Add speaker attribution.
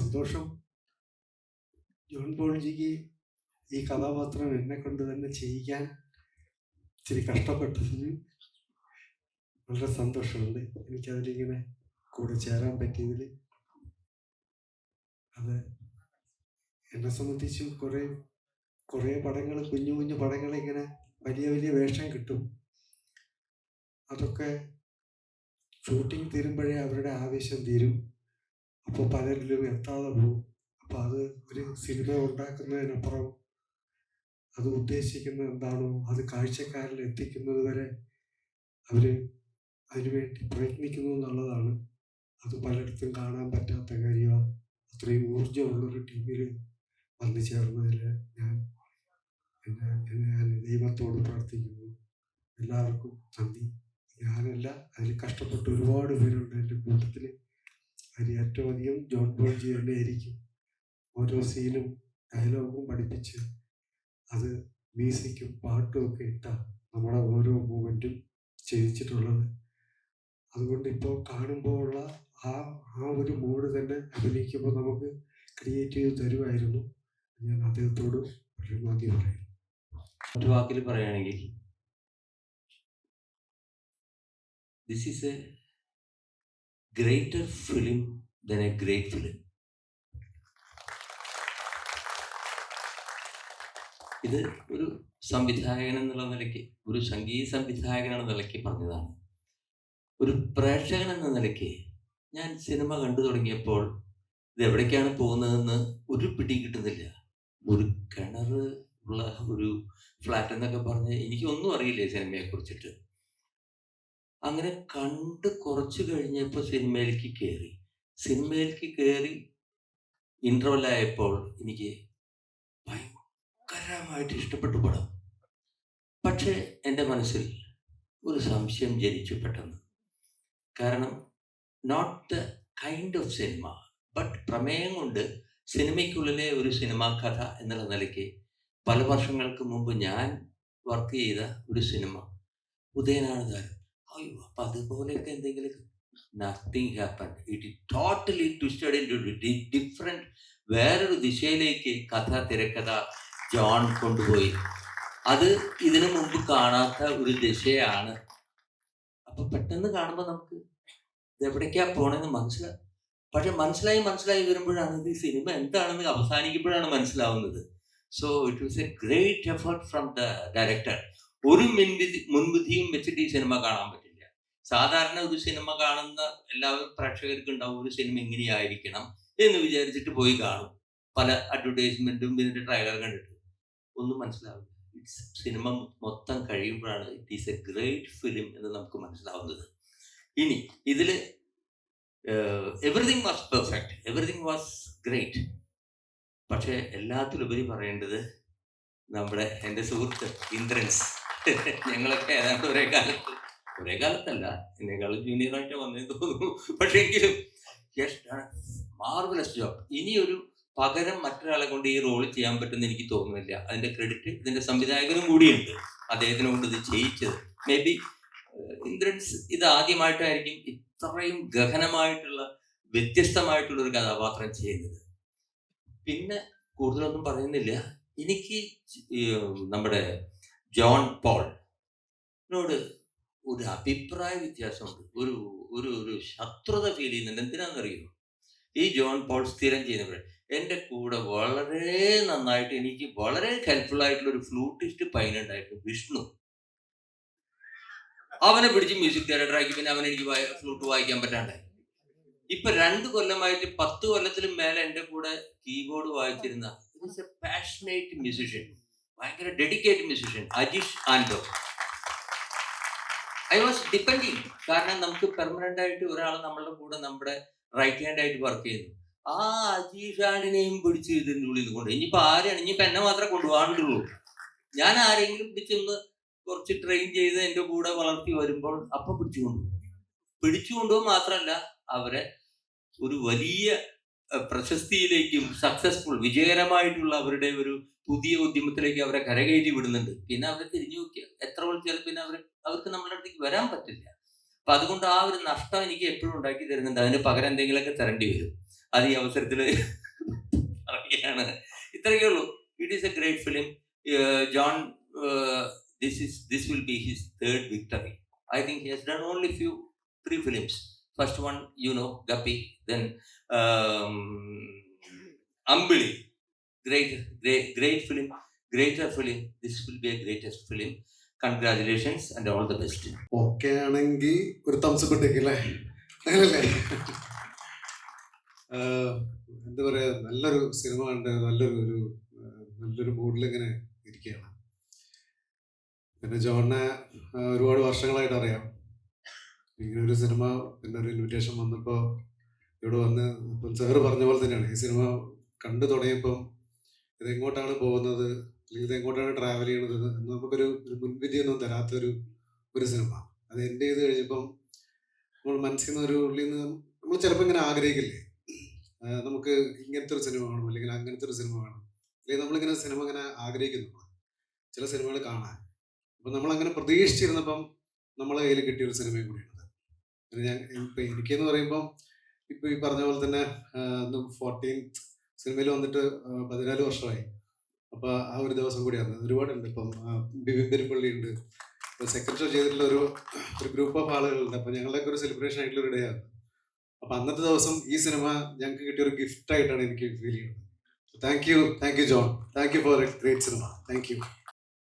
Speaker 1: സന്തോഷം. ജോൺ പോൾജിക്ക് ഈ കഥാപാത്രം എന്നെ കൊണ്ട് തന്നെ ചെയ്യിക്കാൻ ഇച്ചിരി കഷ്ടപ്പെട്ടതിന് വളരെ സന്തോഷമുണ്ട്. എനിക്കതിലിങ്ങനെ കൂടെ ചേരാൻ പറ്റിയതിൽ. അത് എന്നെ സംബന്ധിച്ചും കുറേ പടങ്ങൾ, കുഞ്ഞു കുഞ്ഞു പടങ്ങൾ, ഇങ്ങനെ വലിയ വലിയ വേഷം കിട്ടും. അതൊക്കെ ഷൂട്ടിംഗ് തീരുമ്പോഴേ അവരുടെ ആവേശം തീരും. അപ്പോൾ പലരിലും എത്താതെ പോകും. അപ്പോൾ അത് ഒരു സിനിമ ഉണ്ടാക്കുന്നതിനപ്പുറം അത് ഉദ്ദേശിക്കുന്നത് എന്താണോ അത് കാഴ്ചക്കാരിൽ എത്തിക്കുന്നത് വരെ അവർ അതിനുവേണ്ടി പ്രയത്നിക്കുന്നു എന്നുള്ളതാണ്. അത് പലയിടത്തും കാണാൻ പറ്റാത്ത കാര്യമാണ്. അത്രയും ഊർജ്ജമുള്ളൊരു ടീമിൽ വന്നു ചേർന്നതിൽ ഞാൻ ദൈവത്തോട് പ്രാർത്ഥിക്കുന്നു. എല്ലാവർക്കും നന്ദി. ഞാനല്ല, അതിൽ കഷ്ടപ്പെട്ട ഒരുപാട് പേരുണ്ട് എൻ്റെ കൂട്ടത്തിൽ. അതിൽ ഏറ്റവും അധികം ജോൺ പോൾജി തന്നെ ആയിരിക്കും. ഓരോ സീനും ഡയലോഗും പഠിപ്പിച്ച് അത് മ്യൂസിക്കും പാട്ടും ഒക്കെ ഇട്ട നമ്മുടെ ഓരോ മൂമെൻറ്റും ചെയ്യിച്ചിട്ടുള്ളത്. അതുകൊണ്ട് ഇപ്പോൾ കാണുമ്പോൾ ഉള്ള ആ ഒരു മൂഡ് തന്നെ അഭിനയിക്കുമ്പോൾ നമുക്ക് ക്രിയേറ്റീവ് തരുമായിരുന്നു. ഞാൻ അദ്ദേഹത്തോട് വളരെ നന്ദി പറയുന്നു.
Speaker 2: ഒരു വാക്കിൽ പറയുകയാണെങ്കിൽ, this is a greater film than a great film. ഇത് ഒരു സംവിധായകൻ എന്നുള്ള നിലയ്ക്ക്, ഒരു സംഗീത സംവിധായകൻ എന്ന നിലയ്ക്ക് പറഞ്ഞതാണ്. ഒരു പ്രേക്ഷകൻ എന്ന നിലയ്ക്ക് ഞാൻ സിനിമ കണ്ടു തുടങ്ങിയപ്പോൾ ഇത് എവിടേക്കാണ് പോകുന്നതെന്ന് ഒരു പിടി കിട്ടുന്നില്ല. ഒരു കിണർ ഉള്ള ഒരു ഫ്ലാറ്റ് എന്നൊക്കെ പറഞ്ഞ് എനിക്കൊന്നും അറിയില്ലേ സിനിമയെ കുറിച്ചിട്ട്. അങ്ങനെ കണ്ട് കുറച്ച് കഴിഞ്ഞപ്പോൾ സിനിമയിലേക്ക് കയറി ഇന്റർവെല്ലായപ്പോൾ എനിക്ക് ഭയങ്കരമായിട്ട് ഇഷ്ടപ്പെട്ടു പടം. പക്ഷേ എൻ്റെ മനസ്സിൽ ഒരു സംശയം ജനിച്ചു പെട്ടെന്ന്. കാരണം not the kind of cinema, but പ്രമേയം കൊണ്ട് സിനിമയ്ക്കുള്ളിലെ ഒരു സിനിമാ കഥ എന്നുള്ള നിലയ്ക്ക് പല വർഷങ്ങൾക്ക് മുമ്പ് ഞാൻ വർക്ക് ചെയ്ത ഒരു സിനിമ ഉദയനാണ് താരം. അയ്യോ, അപ്പം അതുപോലെയൊക്കെ എന്തെങ്കിലും. Nothing happen. It totally twisted into different, വേറൊരു ദിശയിലേക്ക് കഥ, തിരക്കഥ ജോൺ കൊണ്ടുപോയി. അത് ഇതിനു മുമ്പ് കാണാത്ത ഒരു ദിശയാണ്. അപ്പൊ പെട്ടെന്ന് കാണുമ്പോൾ നമുക്ക് ഇതെവിടേക്കാ പോണെന്ന് മനസ്സിലാവും. പക്ഷെ മനസ്സിലായി വരുമ്പോഴാണ് ഇത് സിനിമ എന്താണെന്ന് അവസാനിക്കുമ്പോഴാണ് മനസ്സിലാവുന്നത്. So it was A great effort from the director. ഒരു മുൻവിധിയും വെച്ചിട്ട് ഈ സിനിമ കാണാൻ പറ്റില്ല. സാധാരണ ഒരു സിനിമ കാണുന്ന എല്ലാവരും പ്രേക്ഷകർക്ക് ഉണ്ടാവും, ഒരു സിനിമ എങ്ങനെയായിരിക്കണം എന്ന് വിചാരിച്ചിട്ട് പോയി കാണും. പല അഡ്വർടൈസ്മെന്റും ഇതിന്റെ ട്രailer കണ്ടിട്ട് ഒന്നും മനസ്സിലാവില്ല. സിനിമ മൊത്തം കഴിയുമ്പോഴാണ് it is A great film എന്ന് നമുക്ക് മനസ്സിലാവുന്നത്. ഇനി ഇതില് everything was perfect, everything was great. പക്ഷെ എല്ലാത്തിലുപരി പറയേണ്ടത് നമ്മുടെ എൻ്റെ സുഹൃത്ത് ഇന്ദ്രൻസ്. ഞങ്ങളൊക്കെ ഏതാണ്ട് ഒരേ കാലത്തല്ല, എന്നെക്കാളും ജൂനിയറായിട്ട് വന്നേന്ന് തോന്നുന്നു. പക്ഷെ എങ്കിലും മാർവലസ് ജോബ്. ഇനിയൊരു പകരം മറ്റൊരാളെ കൊണ്ട് ഈ റോൾ ചെയ്യാൻ പറ്റുമെന്ന് എനിക്ക് തോന്നുന്നില്ല. അതിന്റെ ക്രെഡിറ്റ് ഇതിന്റെ സംവിധായകനും കൂടിയുണ്ട്, അദ്ദേഹത്തിനെ കൊണ്ട് ഇത് ചെയ്യിച്ചത്. മേ ബി ഇന്ദ്രൻസ് ഇത് ആദ്യമായിട്ടായിരിക്കും ഇത്രയും ഗഹനമായിട്ടുള്ള, വ്യത്യസ്തമായിട്ടുള്ള ഒരു കഥാപാത്രം ചെയ്യുന്നത്. പിന്നെ കൂടുതലൊന്നും പറയുന്നില്ല. എനിക്ക് നമ്മുടെ ജോൺ പോളിനോട് ഒരു അഭിപ്രായ വ്യത്യാസമുണ്ട്, ഒരു ശത്രുത ഫീൽ ചെയ്യുന്നുണ്ട്. എന്തിനാണെന്നറിയുമോ? ഈ ജോൺ പോൾ സ്ഥിരം ചെയ്യുന്നവർ എൻ്റെ കൂടെ വളരെ നന്നായിട്ട്, എനിക്ക് വളരെ ഹെൽപ്ഫുൾ ആയിട്ടുള്ള ഒരു ഫ്ലൂട്ടിസ്റ്റ് പയ്യനുണ്ടായിരുന്നു, വിഷ്ണു. അവനെ പിടിച്ച് മ്യൂസിക് ഡയറക്ടറാക്കി. പിന്നെ അവൻ എനിക്ക് ഫ്ലൂട്ട് വായിക്കാൻ പറ്റാണ്ടായി. ഇപ്പൊ 2 കൊല്ലമായിട്ട് 10 കൊല്ലത്തിലും മേലെ എൻ്റെ കൂടെ കീബോർഡ് വായിച്ചിരുന്ന പാഷനേറ്റ് മ്യൂസിഷ്യൻ, ഭയങ്കര dedicated musician, Ajeesh Ando. I was depending. കാരണം നമുക്ക് പെർമനന്റ് ആയിട്ട് ഒരാൾ നമ്മളുടെ കൂടെ നമ്മുടെ റൈറ്റ് ഹാൻഡ് ആയിട്ട് വർക്ക് ചെയ്യുന്നു. ആ അജീഷ് ആൻഡിനെയും പിടിച്ച് ഇതിൻ്റെ ഉള്ളിൽ കൊണ്ട് ഇനിയിപ്പോൾ ആരെയാണ്, ഇനിയിപ്പോൾ എന്നെ മാത്രമേ കൊണ്ടുപോകാണ്ടുള്ളൂ. ഞാൻ ആരെങ്കിലും പിടിച്ചൊന്ന് കുറച്ച് ട്രെയിൻ ചെയ്ത് എൻ്റെ കൂടെ വളർത്തി വരുമ്പോൾ അപ്പം പിടിച്ചുകൊണ്ടുപോകും. മാത്രമല്ല അവരെ ഒരു വലിയ പ്രശസ്തിയിലേക്കും സക്സസ്ഫുൾ, വിജയകരമായിട്ടുള്ള അവരുടെ ഒരു പുതിയ ഉദ്യമത്തിലേക്ക് അവരെ കരകയറ്റി വിടുന്നുണ്ട്. പിന്നെ അവരെ തിരിഞ്ഞു നോക്കിയാൽ എത്ര വിളിച്ചാലും പിന്നെ അവർക്ക് നമ്മളുടെ അടുത്തേക്ക് വരാൻ പറ്റില്ല. അപ്പൊ അതുകൊണ്ട് ആ ഒരു നഷ്ടം എനിക്ക് എപ്പോഴും ഉണ്ടാക്കി തരുന്നുണ്ട്. അതിന് പകരം എന്തെങ്കിലുമൊക്കെ തരേണ്ടി വരും. അത് ഈ അവസരത്തിൽ പറയുകയാണ്. ഇത്രയൊക്കെ ഉള്ളൂ. It is A great film. John, this will be his third victory. I think he has done only 3 films. First one, Guppy, then Ambili. Great film, greater film. This will be a greatest film. Congratulations and all the best.
Speaker 1: Okay ആണെങ്കിൽ ഒരു thumbs up ഇട്ടേക്കല്ലേ, അങ്ങനല്ലേ? എന്താ പറയാ, നല്ലൊരു cinema കണ്ട് നല്ലൊരു മൂഡിൽ ഇങ്ങനെ ഇരിക്കുകയാണ്. പിന്നെ ജോണിനെ ഒരുപാട് വർഷങ്ങളായിട്ട് അറിയാം. ഇങ്ങനെ ഒരു സിനിമ, പിന്നെ ഒരു ഇൻവിറ്റേഷൻ വന്നപ്പോൾ ഇവിടെ വന്ന്, ഇപ്പം സാറ് പറഞ്ഞ പോലെ തന്നെയാണ്, ഈ സിനിമ കണ്ടു തുടങ്ങിയപ്പം ഇതെങ്ങോട്ടാണ് പോകുന്നത്, അല്ലെങ്കിൽ ഇതെങ്ങോട്ടാണ് ട്രാവൽ ചെയ്യണത് എന്ന് നമുക്കൊരു മുൻവിധിയൊന്നും തരാത്തൊരു സിനിമ. അത് എൻ്റെ ചെയ്ത് കഴിഞ്ഞപ്പം നമ്മൾ മനസ്സിൽ നിന്ന് ഒരു ഉള്ളിൽ നിന്ന് നമ്മൾ ചിലപ്പോൾ ഇങ്ങനെ ആഗ്രഹിക്കില്ലേ, നമുക്ക് ഇങ്ങനത്തെ ഒരു സിനിമ വേണം, അല്ലെങ്കിൽ അങ്ങനത്തെ ഒരു സിനിമ വേണം, അല്ലെങ്കിൽ നമ്മളിങ്ങനെ സിനിമ ഇങ്ങനെ ആഗ്രഹിക്കുന്നു ചില സിനിമകൾ കാണാൻ. അപ്പം നമ്മളങ്ങനെ പ്രതീക്ഷിച്ചിരുന്നപ്പം നമ്മളെ കയ്യിൽ കിട്ടിയൊരു സിനിമയും കൂടിയാണത്. ഇപ്പം എനിക്കെന്ന് പറയുമ്പം ഇപ്പം ഈ പറഞ്ഞ പോലെ തന്നെ 14th സിനിമയിൽ വന്നിട്ട് 14 വർഷമായി. അപ്പോൾ ആ ഒരു ദിവസം കൂടിയാണ്. ഒരുപാടുണ്ട്. ഇപ്പം ബിബിൻ പെരുപ്പള്ളി ഉണ്ട്, സെക്കൻഡ് ഷോ ചെയ്തിട്ടുള്ള ഒരു ഗ്രൂപ്പ് ഓഫ് ആളുകളുണ്ട്. അപ്പം ഞങ്ങളുടെയൊക്കെ ഒരു സെലിബ്രേഷൻ ആയിട്ടുള്ള ഒരു ഡേ ആണ്. അപ്പം അന്നത്തെ ദിവസം ഈ സിനിമ ഞങ്ങൾക്ക് കിട്ടിയൊരു ഗിഫ്റ്റ് ആയിട്ടാണ് എനിക്ക് ഫീൽ ചെയ്യുന്നത്. Thank you John, thank you for A great cinema. Thank you.